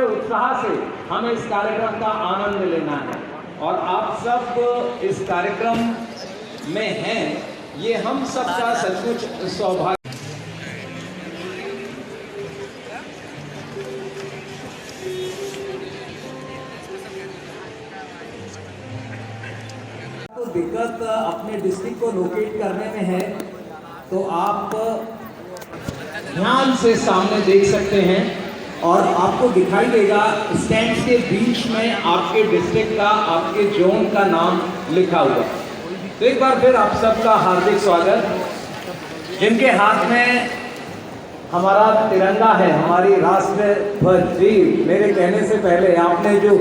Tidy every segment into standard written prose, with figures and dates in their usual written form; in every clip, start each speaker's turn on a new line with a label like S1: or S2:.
S1: पूरे उत्साह से हमें इस कार्यक्रम का आनंद लेना है और आप सब इस कार्यक्रम में हैं, ये हम सबका सचमुच सौभाग्य। तो दिक्कत अपने डिस्ट्रिक्ट को लोकेट करने में है, तो आप ध्यान से सामने देख सकते हैं और आपको दिखाई देगा स्टैंड्स के बीच में आपके डिस्ट्रिक्ट का, आपके जोन का नाम लिखा हुआ। तो एक बार फिर आप सबका हार्दिक स्वागत। जिनके हाथ में हमारा तिरंगा है, हमारी राष्ट्र ध्वज, जी मेरे कहने से पहले आपने जो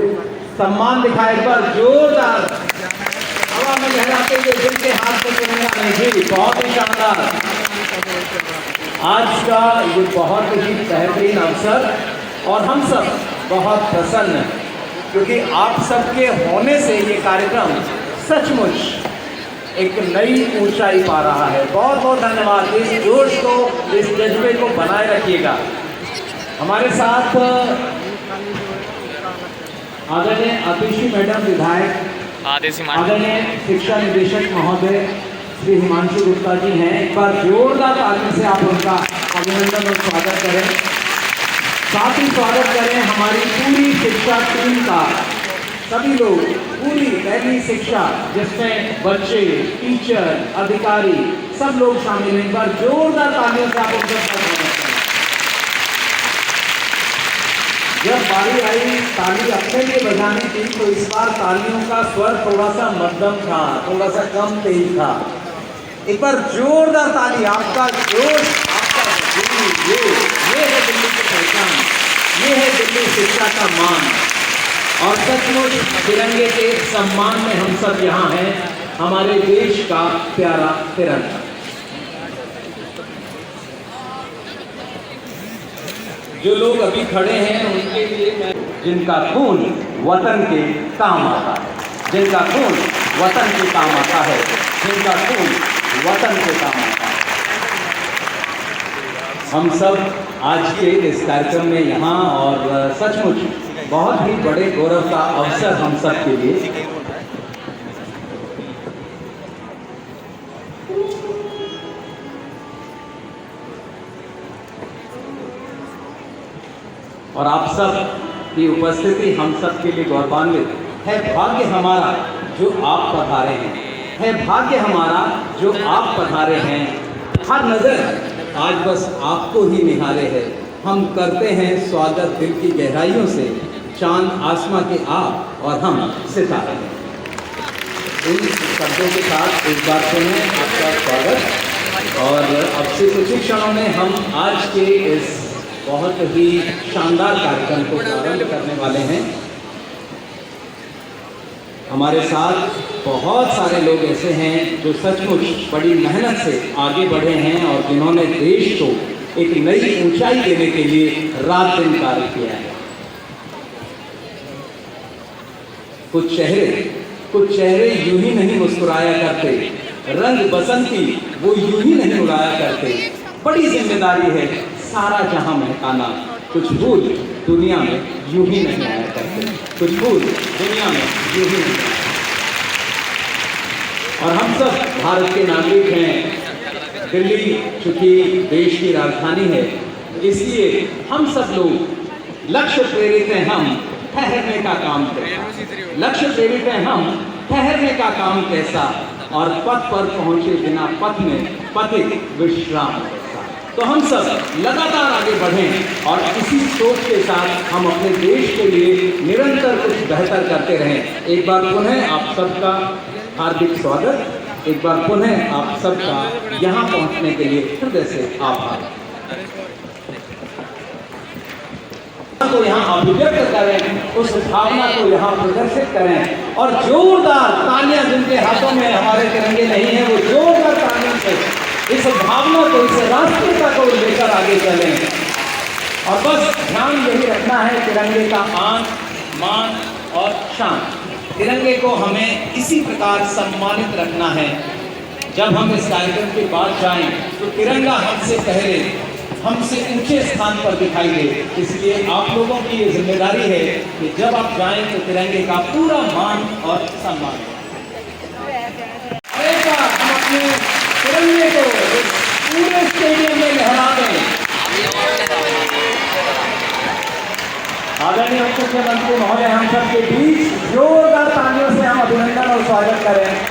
S1: सम्मान दिखाया, एक बार जोरदार हवा में लहराते हुए जिनके हाथ में तिरंगा है, जी बहुत ही शानदार। आज का ये बहुत ही बेहतरीन अवसर और हम सब बहुत प्रसन्न हैं क्योंकि आप सबके होने से ये कार्यक्रम सचमुच एक नई ऊंचाई पा रहा है। बहुत बहुत धन्यवाद। इस जोश को, इस जज्बे को बनाए रखिएगा। हमारे साथ आदरणीय आतिशी मैडम विधायक, आदरणीय शिक्षा निदेशक महोदय श्री हिमांशु गुप्ता जी हैं। एक बार जोरदार ताली से आप उनका अभिनंदन और स्वागत करें। साथ ही स्वागत करें हमारी पूरी शिक्षा टीम का, सभी लोग, पूरी पहली शिक्षा जिसमें बच्चे, टीचर, अधिकारी सब लोग शामिल हैं। एक बार जोरदार तालियों से आप उनका स्वागत करें। जब बारी आई ताली अपने लिए बजाने की, तो इस बार तालियों का स्वर थोड़ा सा मध्यम था, थोड़ा सा कम तेज था। एक बार जोरदार ताली। आपका जोश, आपका ये है दिल्ली की पहचान, ये है दिल्ली शिक्षा का मान। और सचमुच तिरंगे के सम्मान में हम सब यहाँ हैं, हमारे देश का प्यारा तिरंगा। जो लोग अभी खड़े हैं उनके लिए मैं, जिनका खून वतन के काम आता है, जिनका खून वतन के काम आता है, जिनका खून वतन के काम आता है। हम सब आज के इस कार्यक्रम में यहाँ, और सचमुच बहुत ही बड़े गौरव का अवसर हम सब के लिए। और आप सब की उपस्थिति हम सब के लिए गौरवान्वित है। भाग्य हमारा जो आप पधारे हैं, है भाग्य हमारा जो आप पधारे हैं। हर नजर आज बस आपको ही निहारे है। हम करते हैं स्वागत दिल की गहराइयों से, चांद आसमां के आप और हम सितारे हैं। इन शब्दों के साथ एक बार सुने आपका स्वागत। और अब से कुछ ही क्षणों में हम आज के इस बहुत ही शानदार कार्यक्रम को प्रारंभ करने वाले हैं। हमारे साथ बहुत सारे लोग ऐसे हैं जो सचमुच बड़ी मेहनत से आगे बढ़े हैं और जिन्होंने देश को एक नई ऊंचाई देने के लिए रात दिन कार्य किया है। कुछ चेहरे यूं ही नहीं मुस्कुराया करते, रंग बसंती वो यूं ही नहीं उड़ाया करते। बड़ी जिम्मेदारी है सारा जहां महकाना, कुछ भूल दुनिया में यूं ही नहीं आया करते, कुछ भूल दुनिया में यूं ही नहीं। और हम सब भारत के नागरिक हैं। दिल्ली चूंकि देश की राजधानी है, इसलिए हम सब लोग लक्ष्य प्रेरित हैं। हम ठहरने का काम कैसा, लक्ष्य प्रेरित हैं हम ठहरने का काम कैसा, और पथ पर पहुंचे बिना पथ में पथिक विश्राम कैसा। तो हम सब लगातार आगे बढ़ें और इसी सोच के साथ हम अपने देश के लिए निरंतर कुछ बेहतर करते रहें। एक बार पुनः आप सबका हार्दिक स्वागत। एक बार पुनः आप सबका यहाँ पहुँचने के लिए हृदय से आभार। को यहाँ अभिव्यक्त करें, उस भावना को यहाँ प्रदर्शित करें और जोरदार तालियां, जिनके हाथों में हमारे तिरंगे नहीं है वो जोरदार तालियों से इस भावना को, इस राष्ट्रीयता को लेकर आगे चलें। और बस ध्यान यही रखना है, तिरंगे का आन, मान और शान। तिरंगे को हमें इसी प्रकार सम्मानित रखना है। जब हम इस कार्यक्रम के बाद जाएं तो तिरंगा हमसे पहले हमसे ऊंचे स्थान पर दिखाई दे। इसलिए आप लोगों की ये जिम्मेदारी है कि जब आप जाएं तो तिरंगे का पूरा मान और सम्मान एक बार हम अपने तिरंगे को पूरे स्टेडियम में लहरा दें। आदरणीय मुख्यमंत्री महोदय, हम सबके बीच जोरदार तालियों से हम अभिनंदन और स्वागत करें।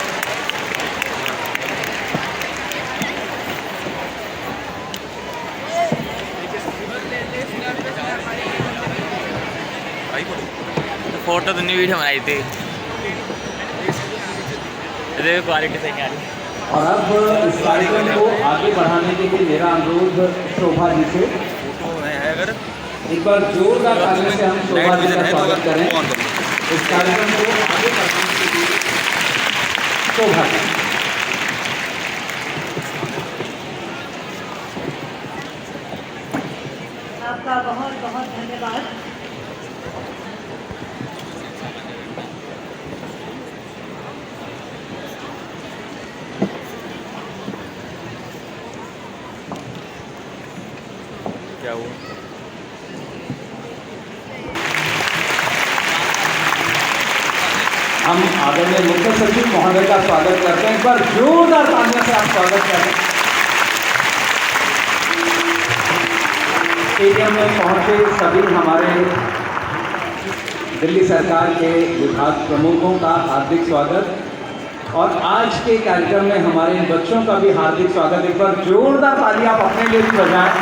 S2: फोटो तो नहीं, वीडियो बनाई थी, क्वालिटी सही नहीं आ रही।
S1: और अब इस कार्यक्रम को आगे बढ़ाने के लिए मेरा अनुरोध शोभा जी से,
S2: अगर
S1: एक बार जोरदार तालियों से हम शोभा जी का स्वागत करें। इस कार्यक्रम को आगे बढ़ाने के लिए शोभा जी।
S3: आपका बहुत बहुत धन्यवाद।
S2: क्या हुआ?
S1: हम आदरणीय मुख्य सचिव महोदय का स्वागत करते हैं। एक बार जोरदार तालियों से आप स्वागत करें। स्टेडियम में पहुंचे सभी हमारे दिल्ली सरकार के विभाग प्रमुखों का हार्दिक स्वागत और आज के कार्यक्रम में हमारे बच्चों का भी हार्दिक स्वागत। एक बार जोरदार ताली आप अपने लिए भी बजाएं।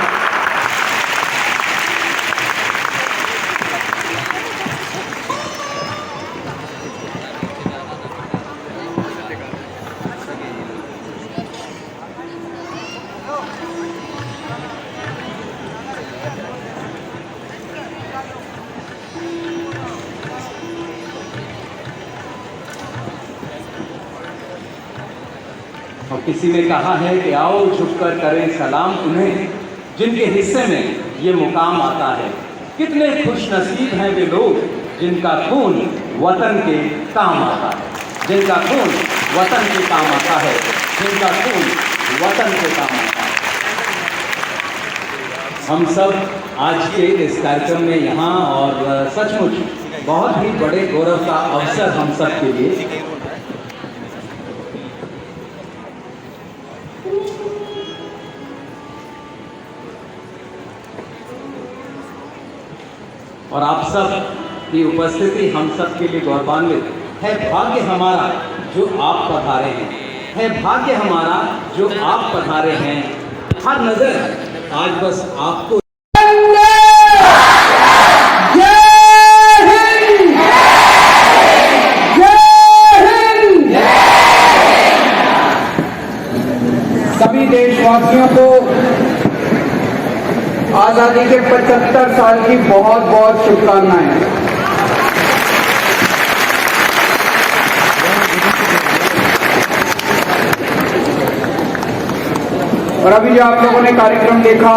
S1: और किसी ने कहा है कि आओ झुककर करें सलाम उन्हें जिनके हिस्से में ये मुकाम आता है। कितने खुश नसीब हैं वे लोग जिनका खून वतन के काम आता है, जिनका खून वतन के काम आता है, जिनका खून वतन के काम आता है। हम सब आज के इस कार्यक्रम में यहाँ और सचमुच बहुत ही बड़े गौरव का अवसर हम सब के लिए। और आप सब की उपस्थिति हम सब के लिए गौरवान्वित है। भाग्य हमारा जो आप पधारे हैं, है भाग्य हमारा जो आप पधारे हैं। हर नजर आज बस आपको।
S4: सभी देशवासियों को आजादी के 75 साल की बहुत बहुत शुभकामनाएं। और अभी जो आप लोगों ने कार्यक्रम देखा,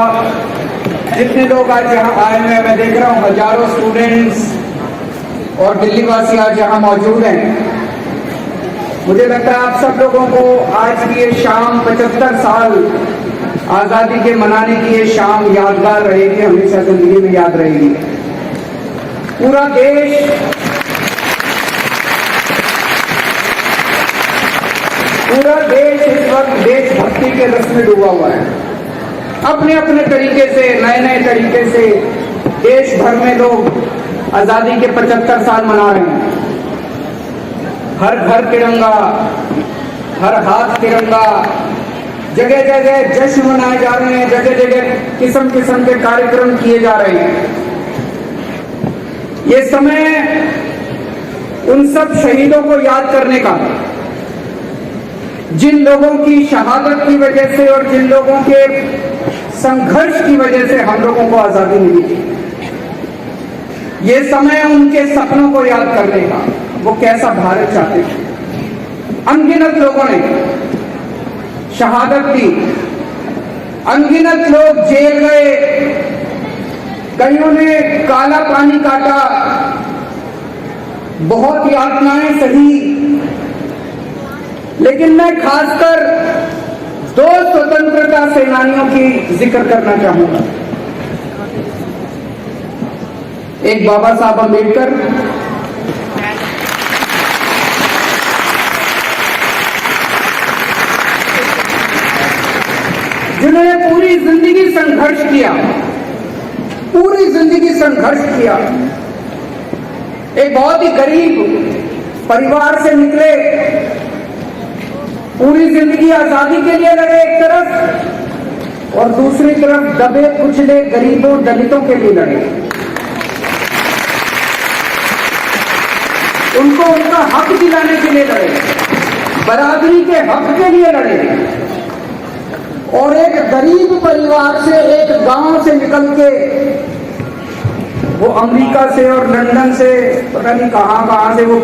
S4: जितने लोग आज यहाँ आए हुए हैं, मैं देख रहा हूँ हजारों स्टूडेंट्स और दिल्ली वासी आज यहाँ मौजूद हैं। मुझे लगता है आप सब लोगों को आज की ये शाम 75 साल आजादी के मनाने की ये शाम यादगार रहेगी, हमेशा जिंदगी में याद रहेगी। पूरा देश इस वक्त देशभक्ति के रस में डूबा हुआ है। अपने अपने तरीके से, नए नए तरीके से देश भर में लोग आजादी के 75 साल मना रहे हैं। हर घर तिरंगा, हर हाथ तिरंगा, जगह जगह जश्न मनाए जा रहे हैं, जगह जगह किस्म किस्म के कार्यक्रम किए जा रहे हैं। ये समय उन सब शहीदों को याद करने का, जिन लोगों की शहादत की वजह से और जिन लोगों के संघर्ष की वजह से हम लोगों को आजादी मिली थी। ये समय उनके सपनों को याद करने का, वो कैसा भारत चाहते थे। अनगिनत लोगों ने शहादत दी, अनगिनत लोग जेल गए, कईयों ने काला पानी काटा, बहुत यातनाएं सही। लेकिन मैं खासकर दो स्वतंत्रता सेनानियों की जिक्र करना चाहूंगा। एक बाबा साहब अम्बेडकर, जिन्होंने पूरी जिंदगी संघर्ष किया, पूरी जिंदगी संघर्ष किया। एक बहुत ही गरीब परिवार से निकले, पूरी जिंदगी आजादी के लिए लड़े एक तरफ, और दूसरी तरफ दबे कुचले गरीबों दलितों के लिए लड़े। उनको उनका हक दिलाने के लिए लड़े, बराबरी के हक के लिए लड़े। और एक गरीब परिवार से, एक गांव से निकल के वो अमेरिका से और लंदन से, पता नहीं कहां से वो